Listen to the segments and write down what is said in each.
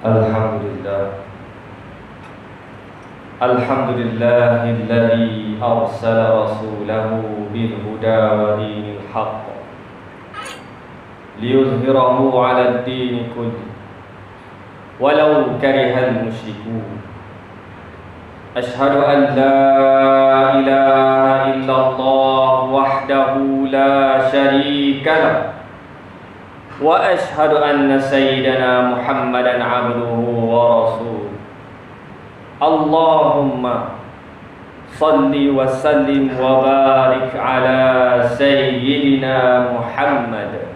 Alhamdulillah. Alhamdulillahilladzi arsala rasulahu bil huda wa dinil haqq liyuzhirahu 'alad dini kulli walau karihal musyrikun. Ashhadu an la ilaha illallah wahdahu la syarika lah wa ashhadu anna sayyidana Muhammadan abduhu wa rasuluh. Allahumma salli wa sallim wa barik ala sayyidina Muhammad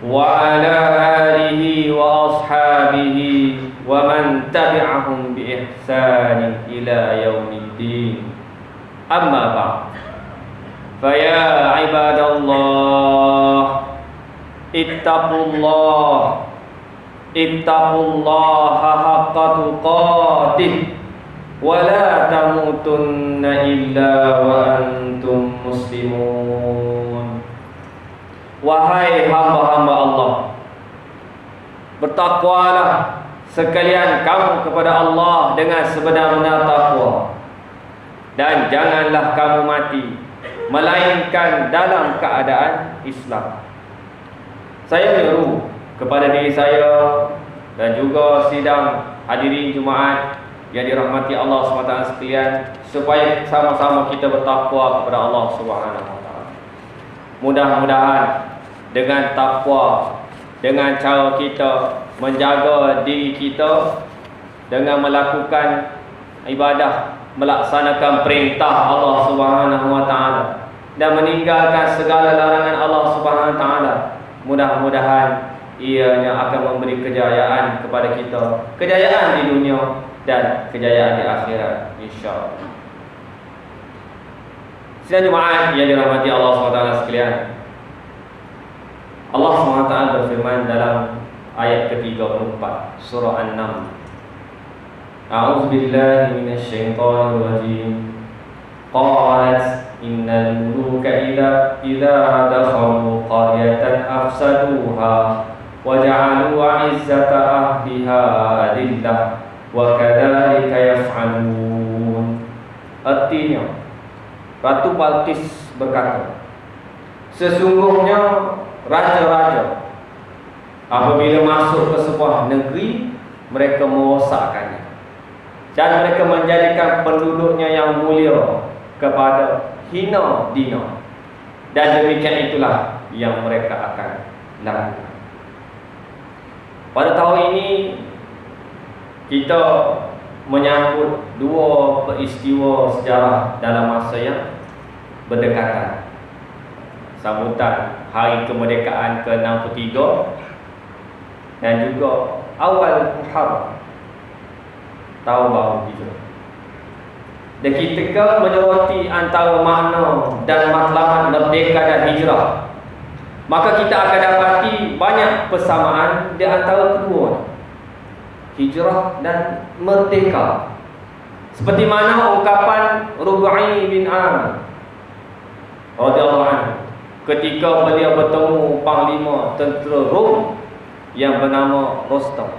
wa ala alihi wa ashabihi wa man tabi'ahum bi ihsanin ila yaumiddin. Amma ba'd. Fa ya ibadallah, ittaqullaha haqqa tuqatih wa la tamutunna illa wa antum muslimun. Wahai hamba-hamba Allah, bertakwalah sekalian kamu kepada Allah dengan sebenar-benar takwa, dan janganlah kamu mati melainkan dalam keadaan Islam. Saya menyeru kepada diri saya dan juga sidang hadirin Jumaat yang dirahmati Allah SWT sekalian, supaya sama-sama kita bertakwa kepada Allah SWT. Mudah-mudahan dengan takwa, dengan cara kita menjaga diri kita dengan melakukan ibadah, melaksanakan perintah Allah SWT dan meninggalkan segala larangan Allah SWT, mudah-mudahan ianya akan memberi kejayaan kepada kita, kejayaan di dunia dan kejayaan di akhirat, insya-Allah. Sidang Jumaat yang dirahmati Allah SWT sekalian, Allah SWT berfirman dalam ayat ke-34 surah An-Naml. A'udzubillahi minasyaitonir rajim. Qalat innal muluka idza dakhalu qaryatan afsaduha wa ja'alu 'izzata ahliha adillah wa kadzalika yaf'alun. Artinya, Ratu Balqis berkata, sesungguhnya raja-raja apabila masuk ke sebuah negeri, mereka merosakkannya dan mereka menjadikan penduduknya yang mulia kepada hina dina, dan demikian itulah yang mereka akan lakukan. Pada tahun ini kita menyambut dua peristiwa sejarah dalam masa yang berdekatan. Sambutan Hari Kemerdekaan ke-63 dan juga awal Muharram, tahun baru hijrah. Dan kita menyoroti antara makna dan matlamat merdeka dan hijrah, maka kita akan dapati banyak persamaan di antara kedua, hijrah dan merdeka. Seperti mana ungkapan Rubai bin Amir radhiyallahu anhu ketika beliau bertemu panglima tentera Rom yang bernama Rostam.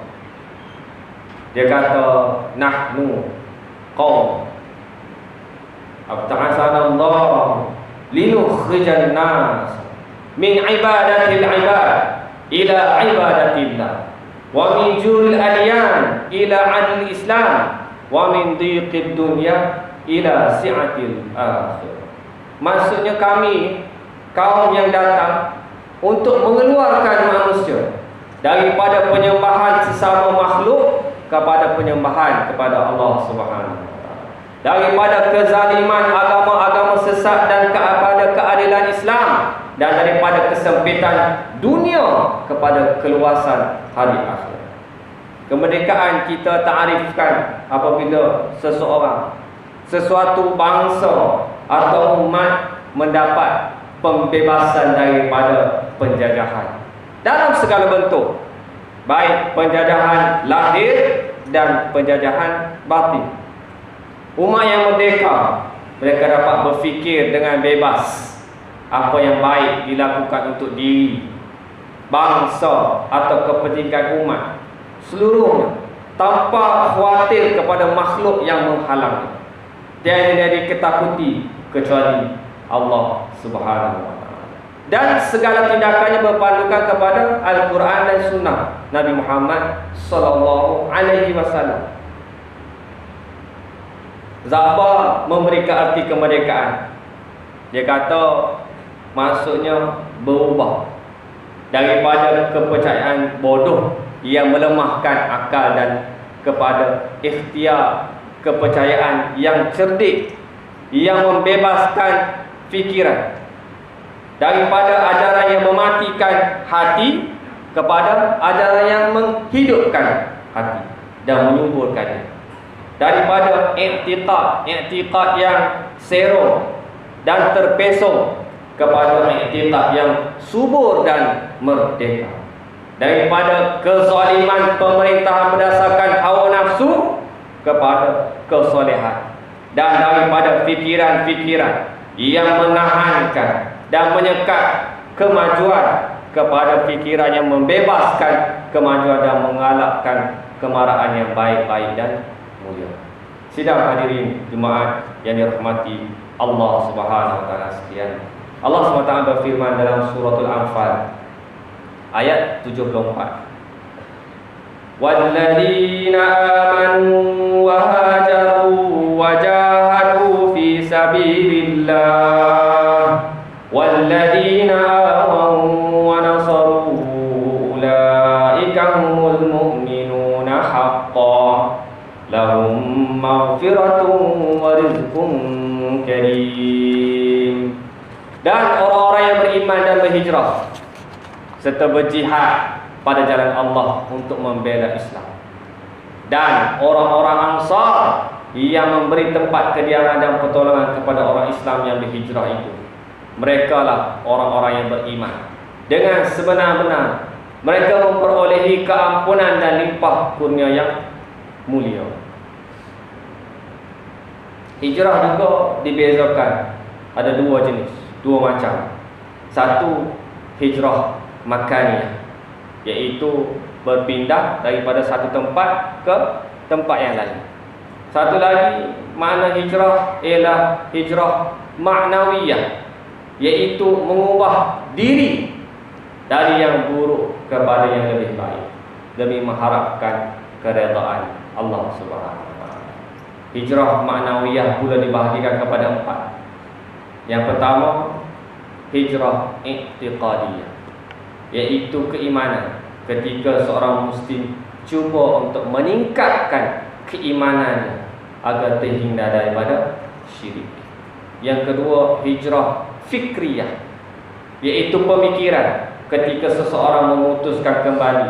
Dia kata, nahnu qaum abta'asanallah linukhrijan nas min ibadatil ibad ila ibadatillah wa min juril adyan ila adil islam wa min dhiqid dunya ila si'atil akhir. Maksudnya kami kaum yang datang untuk mengeluarkan manusia daripada penyembahan sesama makhluk kepada penyembahan kepada Allah Subhanahu wa taala, daripada kezaliman agama-agama sesat dan kepada keadilan Islam, dan daripada kesempitan dunia kepada keluasan hari akhir. Kemerdekaan kita ta'rifkan apabila seseorang, sesuatu bangsa atau umat mendapat pembebasan daripada penjajahan dalam segala bentuk, baik penjajahan lahir dan penjajahan batin. Umat yang merdeka, mereka dapat berfikir dengan bebas apa yang baik dilakukan untuk diri, bangsa atau kepentingan umat seluruhnya, tanpa khawatir kepada makhluk yang menghalang. Tiada yang diketakuti kecuali Allah Subhanahu wa taala. Dan segala tindakannya berpandukan kepada Al-Quran dan Sunnah Nabi Muhammad sallallahu alaihi wasallam. Zaba memberikan arti kemerdekaan. Dia kata maksudnya berubah daripada kepercayaan bodoh yang melemahkan akal dan kepada ikhtiar kepercayaan yang cerdik yang membebaskan fikiran, daripada ajaran yang mematikan hati kepada ajaran yang menghidupkan hati dan menyuburkannya, daripada i'tiqad yang sero dan terpesong kepada i'tiqad yang subur dan merdeka, daripada kezaliman pemerintahan berdasarkan hawa nafsu kepada kesolehan, dan daripada fikiran-fikiran yang menahankan dan menyekat kemajuan kepada fikiran yang membebaskan kemajuan dan mengalahkan kemarahan yang baik-baik dan mulia. Sidang hadirin jemaat yang dirahmati Allah Subhanahu wa taala sekalian. Allah Subhanahu wa taala berfirman dalam suratul Anfal ayat 74. Walladzina amanu wa hajaru wa jahadu fi sabilillah walladzina awaw wa nasaru ulaika humul mu'minuna haqqan lahum maghfiratun wa rizqun karim. Dan orang-orang yang beriman dan berhijrah serta berjihad pada jalan Allah untuk membela Islam, dan orang-orang Ansar yang memberi tempat kediaman dan pertolongan kepada orang Islam yang berhijrah itu, mereka lah orang-orang yang beriman dengan sebenar-benar. Mereka memperolehi keampunan dan limpah kurnia yang mulia. Hijrah juga dibezakan, ada dua jenis, dua macam. Satu, hijrah makaniyah, iaitu berpindah daripada satu tempat ke tempat yang lain. Satu lagi makna hijrah ialah hijrah ma'nawiyah, iaitu mengubah diri dari yang buruk kepada yang lebih baik demi mengharapkan keredaan Allah Subhanahu wa taala. Hijrah ma'nawiyah pula dibahagikan kepada empat. Yang pertama, hijrah i'tiqadiyah, iaitu keimanan. Ketika seorang muslim cuba untuk meningkatkan keimanannya agar terhindar daripada syirik. Yang kedua, hijrah fikriyah, iaitu pemikiran. Ketika seseorang memutuskan kembali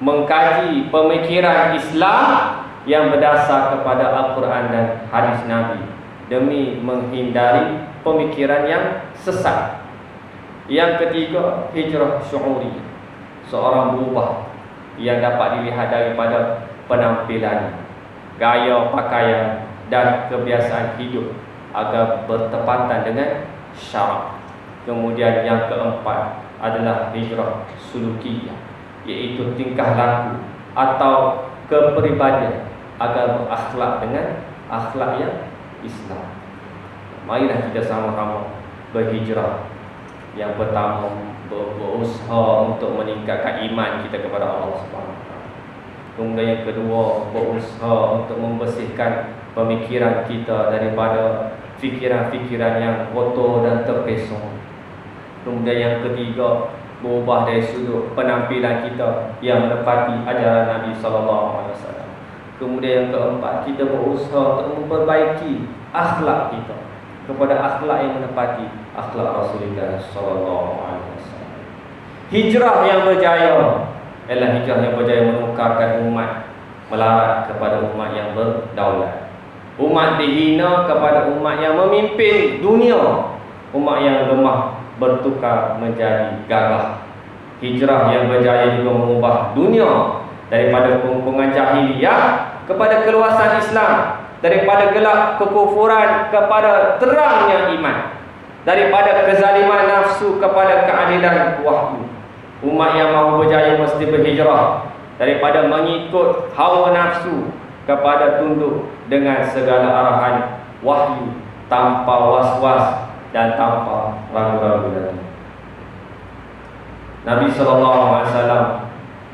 mengkaji pemikiran Islam yang berdasar kepada Al-Quran dan hadis Nabi demi menghindari pemikiran yang sesat. Yang ketiga, hijrah syu'uriyah, seorang berubah yang dapat dilihat daripada penampilan, gaya pakaian dan kebiasaan hidup agar bertepatan dengan syarak. Kemudian yang keempat adalah hijrah sulukiyah, iaitu tingkah laku atau kepribadian agar berakhlak dengan akhlak yang Islam. Marilah kita sama-sama berhijrah. Yang pertama, berusaha untuk meningkatkan iman kita kepada Allah Subhanahu wa taala. Kemudian yang kedua, berusaha untuk membersihkan pemikiran kita daripada fikiran-fikiran yang kotor dan terpesong. Kemudian yang ketiga, berubah dari sudut penampilan kita yang menepati ajaran Nabi sallallahu alaihi wasallam. Kemudian yang keempat, kita berusaha untuk memperbaiki akhlak kita kepada akhlak yang menepati akhlak Rasulullah sallallahu alaihi wasallam. Hijrah yang berjaya ialah hijrah yang berjaya menukarkan umat melarat kepada umat yang berdaulat. Umat dihina kepada umat yang memimpin dunia. Umat yang lemah bertukar menjadi gagah. Hijrah yang berjaya juga mengubah dunia daripada kungkungan jahiliyah kepada keluasan Islam, daripada gelap kekufuran kepada terangnya iman, daripada kezaliman nafsu kepada keadilan wahyu. Umat yang mahu berjaya mesti berhijrah daripada mengikut hawa nafsu kepada tunduk dengan segala arahan wahyu tanpa was-was dan tanpa ragu-ragu lagi. Nabi SAW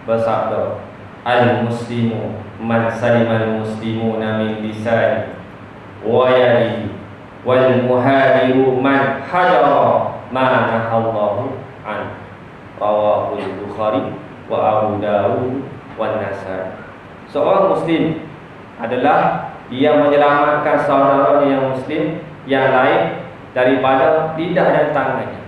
bersabda, al-muslimu man salimal muslimuna min lisani wa yadihi wal muhadiru man hajara ma nahallahu an. Rawahul Bukhari wa Abu Dawud wa Nasai. Seorang muslim adalah dia menyelamatkan saudara yang muslim yang lain daripada lidah dan tangannya.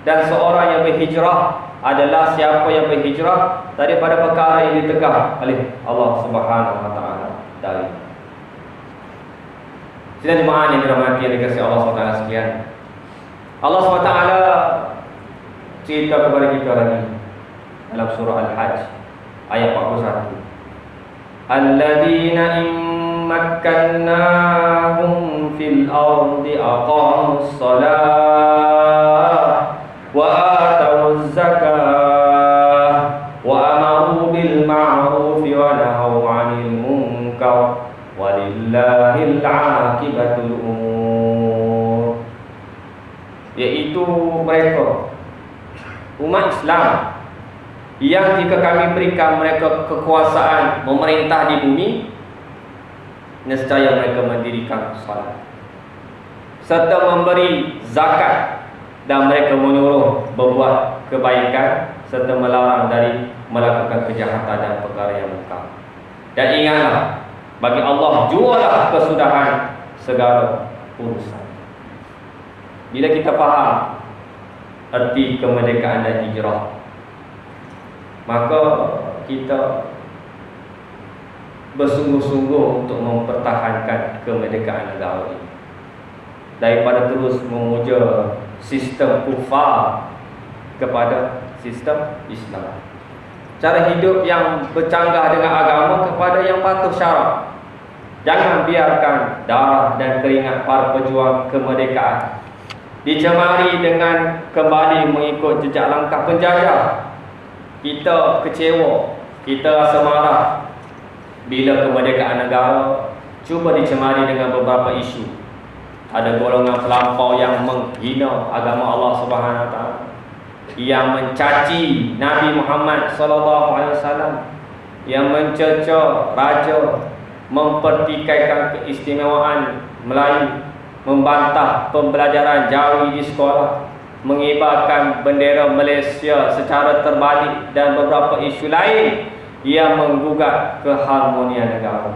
Dan seorang yang berhijrah adalah siapa yang berhijrah daripada perkara yang ditegah oleh Allah Subhanahu wa taala dari. Sidang jemaah yang dirahmati yang dikasihi Allah SWT sekian. Allah SWT cerita kepada kita lagi dalam surah Al-Hajj ayat 41. Alladzina immakkannahum fil ardi aqamus shalah wa atawuz zakah wa amaru bil ma'ruf wa nahaw 'anil munkar walillahil 'aqibatul umur. Iaitu mereka umat Islam yang jika kami berikan mereka kekuasaan memerintah di bumi, nescaya mereka mendirikan salat serta memberi zakat, dan mereka menyuruh berbuat kebaikan serta melarang dari melakukan kejahatan dan perkara yang mungkar. Dan ingatlah, bagi Allah jualah kesudahan segala urusan. Bila kita faham arti kemerdekaan dan hijrah, maka kita bersungguh-sungguh untuk mempertahankan kemerdekaan negara ini, daripada terus memuja sistem kufar kepada sistem Islam. Cara hidup yang bercanggah dengan agama kepada yang patuh syarak. Jangan biarkan darah dan keringat para pejuang kemerdekaan dicemari dengan kembali mengikut jejak langkah penjajah. Kita kecewa, kita rasa marah bila kemerdekaan negara cuba dicemari dengan beberapa isu. Ada golongan pelampau yang menghina agama Allah Subhanahu Wa Taala, yang mencaci Nabi Muhammad SAW, yang mencerca raja, mempertikaikan keistimewaan Melayu, membantah pembelajaran Jawi di sekolah, mengibarkan bendera Malaysia secara terbalik, dan beberapa isu lain yang menggugat keharmonian negara.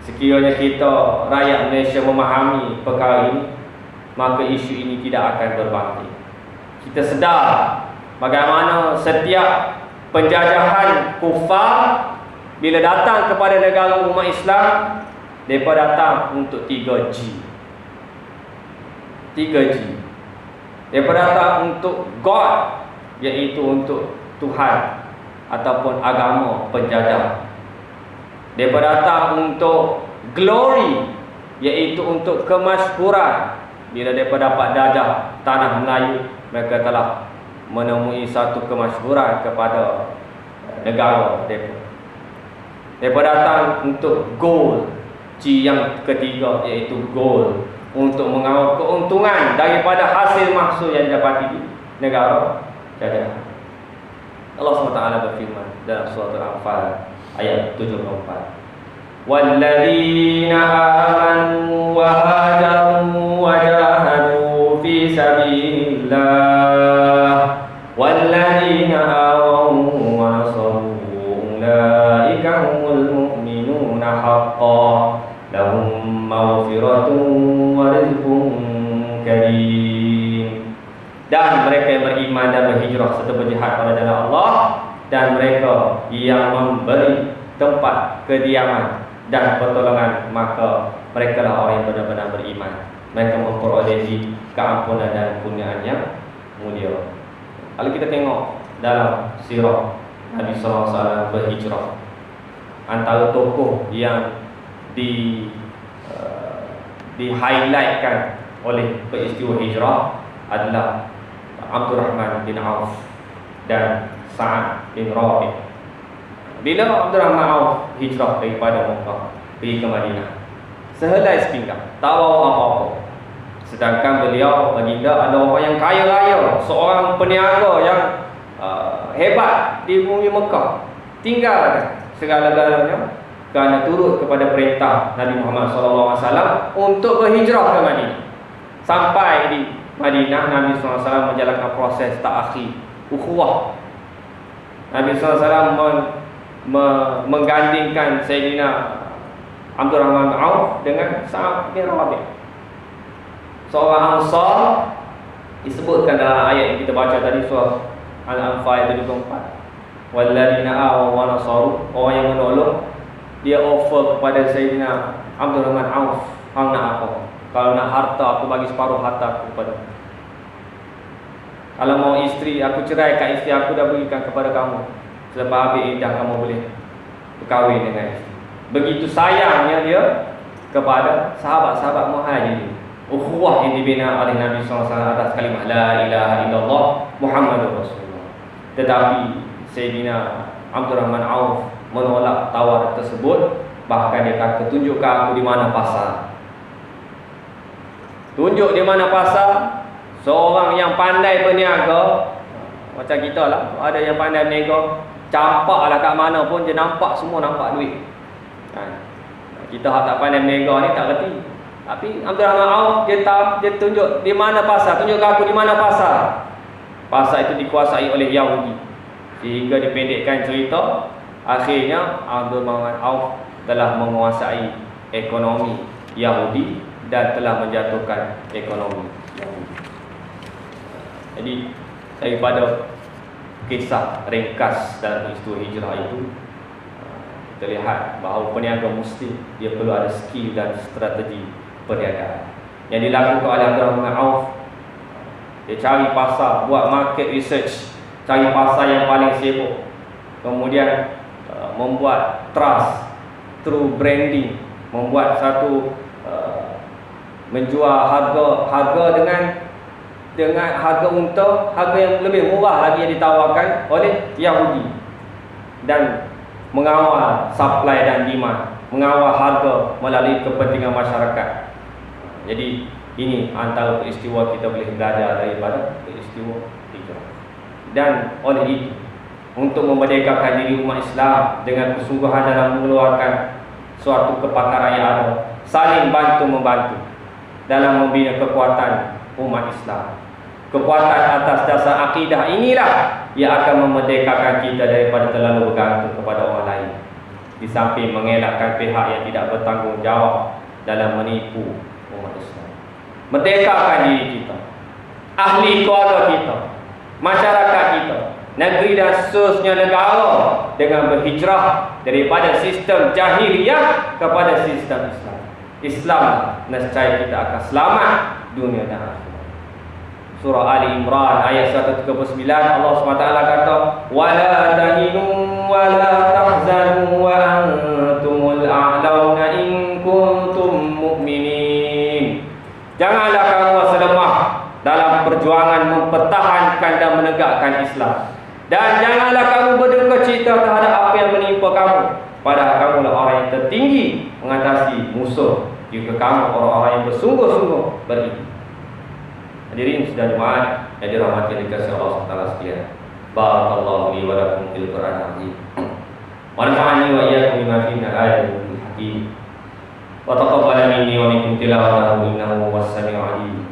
Sekiranya kita rakyat Malaysia memahami perkara ini, maka isu ini tidak akan berbangkit. Kita sedar bagaimana setiap penjajahan kufar bila datang kepada negara umat Islam, mereka datang untuk 3G. 3G. Mereka datang untuk God, iaitu untuk Tuhan ataupun agama penjajah. Mereka datang untuk glory, iaitu untuk kemasyhuran. Bila mereka dapat jajah tanah Melayu, mereka telah menemui satu kemasyhuran kepada negara mereka. Mereka datang untuk gold, G yang ketiga, iaitu gold, untuk mengawal keuntungan daripada hasil mahsul yang didapati di negara jajahan. Allah SWT berfirman dalam surah Al-Anfal ayat 74. Walladzina amanu wa hajaru wa jahadu fi sabilillah walladzina awaw wa nasaru ulaika humul mu'minuna haqqan lahum maghfiratun wa rizqun karim. Dan mereka yang beriman dan berhijrah serta berjihad pada jalan Allah, dan mereka yang memberi tempat kediaman dan pertolongan, maka mereka lah orang yang benar-benar beriman. Mereka memperolehi keampunan dan kurniaan yang mulia. Kalau kita tengok dalam sirah Nabi SAW berhijrah, antara tokoh yang di-highlightkan oleh peristiwa hijrah adalah Abdurrahman bin Auf dan Sa'ad bin Rabi'. Bila Abdurrahman Auf hijrah daripada Mekah pergi ke Madinah, sehelai sepinggang, tak bawa apa-apa. Sedangkan beliau, baginda, ada orang yang kaya raya, seorang peniaga yang hebat di bumi Mekah, tinggalkan segala-galanya kerana turut kepada perintah Nabi Muhammad SAW untuk berhijrah ke Madinah. Sampai di Madinah, Nabi SAW menjalankan proses ta'akhi, ukhuwah. Nabi SAW menggandingkan Sayyidina Abdurrahman bin Auf dengan Sa'ad bin Rabi', seorang Ansar. Disebutkan dalam ayat yang kita baca tadi, surah Al-Anfal ayat 74, walladzina awaw wa nasaru, orang yang menolong, dia offer kepada Sayyidina Abdurrahman Auf, hang nak apa? Kalau nak harta, aku bagi separuh harta aku kepada. Kalau mau isteri, aku ceraikan isteri aku, dah berikan kepada kamu. Selepas habis iddah, kamu boleh berkahwin dengan isteri. Begitu sayangnya dia kepada sahabat-sahabat Muhajirin. Ukhuwah yang dibina oleh Nabi SAW atas kalimah La ilaha illallah Muhammadur Rasulullah. Tetapi Sayyidina Abdurrahman Auf menolak tawaran tersebut. Bahkan dia kata, tunjukkan aku di mana pasar. Tunjuk di mana pasar. Seorang yang pandai berniaga, macam kita lah, ada yang pandai berniaga, campak lah kat mana pun, dia nampak, semua nampak duit. Kita tak pandai berniaga ni tak reti. Tapi Abdurrahman Auf, dia tunjuk di mana pasar. Tunjukkan aku di mana pasar. Pasar itu dikuasai oleh Yahudi. Sehingga dipendekkan cerita, akhirnya Abdurrahman Auf telah menguasai ekonomi Yahudi dan telah menjatuhkan ekonomi Yahudi. Jadi daripada kisah ringkas dalam peristiwa hijrah itu, kita lihat bahawa peniaga Muslim dia perlu ada skill dan strategi perniagaan. Yang dilakukan oleh Abdurrahman Auf, dia cari pasar, buat market research, cari pasar yang paling sibuk, kemudian membuat trust through branding, membuat satu menjual harga dengan harga unta, harga yang lebih murah lagi yang ditawarkan oleh Yahudi, dan mengawal supply dan demand, mengawal harga melalui kepentingan masyarakat. Jadi ini antara peristiwa kita boleh belajar daripada peristiwa hijrah. Dan oleh itu, untuk memerdekakan diri umat Islam dengan kesungguhan dalam mengeluarkan suatu kepakaran yang ada, saling bantu-membantu dalam membina kekuatan umat Islam. Kekuatan atas dasar akidah inilah yang akan memerdekakan kita daripada terlalu bergantung kepada orang lain, di samping mengelakkan pihak yang tidak bertanggungjawab dalam menipu umat Islam. Merdekakan diri kita, ahli keluarga kita, masyarakat kita, negeri dan seterusnya negara, dengan berhijrah daripada sistem jahiliyah kepada sistem Islam. Islam, nescaya kita akan selamat dunia dan akhirat. Surah Ali Imran ayat 139, Allah SWT kata, wala tahinu wala tahzanu wa antumul a'launa in kuntum mu'minin. Janganlah kamu rasa lemah dalam perjuangan mempertahankan dan menegakkan Islam, dan janganlah kamu berduka cita terhadap apa yang menimpa kamu, padahal kamulah orang yang tertinggi mengatasi musuh jika kamu orang-orang yang bersungguh-sungguh beriman. Hadirin sudah jemaah yang dirahmati dan dikasihi Allah Subhanahu sekalian. Barakallahu li wa lakum fil Qur'anil azim. Wa nafa'ani wa iyyakum bima fihi min al-ayatil hakim. Wa taqabbala minni wa minkum tilawatahu innahu was-sami'ul 'alim.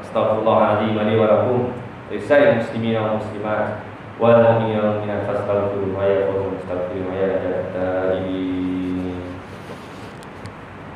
Astaghfirullahaladzim li wa lakum wa lisa'il muslimina wal muslimat wal mu'minina wal mu'minat fastaghfiruhu wa yaghfiru mustaghfirin wa ya